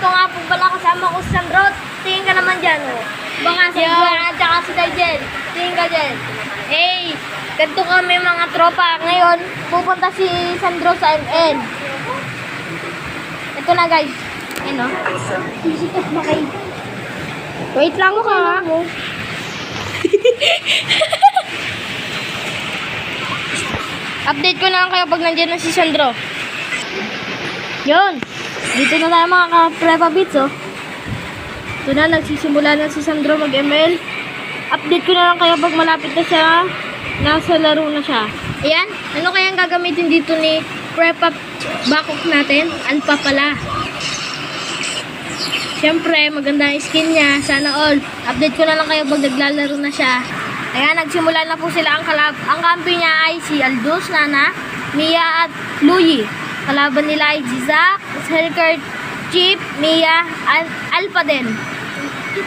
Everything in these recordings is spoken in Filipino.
ito nga po pala kasama ko sa Sandro. Tingin ka naman dyan, oh. Baka sa at saka si Dajel. Tingin ka dyan. Hey, ganito kami mga tropa. Ngayon, pupunta si Sandro sa MN. Ito na guys. Ano? Wait lang mo ka. Update ko na lang kayo pag nandiyan na si Sandro. Yun. Dito na tayo mga ka-Prepa Beats, oh. Ito na, nagsisimula na si Sandro mag-ML. Update ko na lang kayo pag malapit na siya. Nasa laro na siya. Ayan. Ano kayang gagamitin dito ni Prepa Bakok natin? Alpha pala. Siyempre, maganda yung skin niya. Sana all. Update ko na lang kayo pag naglalaro na siya. Ayan, nagsimula na po sila ang kalab. Ang kampi niya ay si Aldous, Nana, Mia at Louie. Kalaban nila ay Zizak, Helker, Chip, Mia, Alpha din.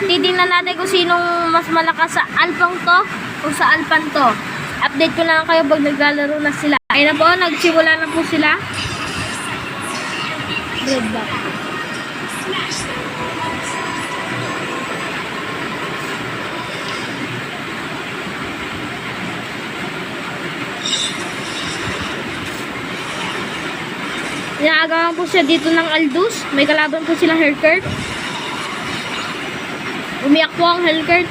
Titingnan natin kung sinong mas malakas sa Alphang to o sa Alphan to. Update ko na lang kayo pag naglalaro na sila. Ayun na po, nagsimula na po sila. Red back. Inaagawan po siya dito ng Aldous. May kalaban po silang Helker. Umiyak po ang Helker.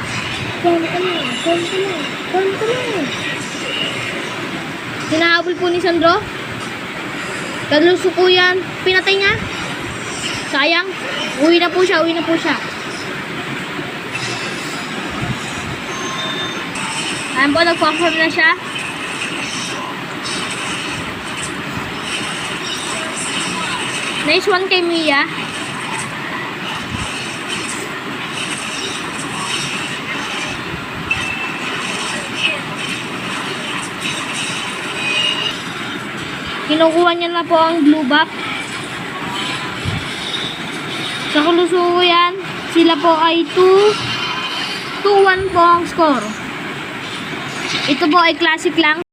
Hinahabol po ni Sandro. Kalusuko yan. Pinatay niya. Sayang. Uwi na po siya. Ayan po, nag-perform na siya. Nice one kay Mia. Kinukuha niya na po ang blue buff. Sa kalusuyan, sila po ay 2-1 po ang score. Ito po ay classic lang.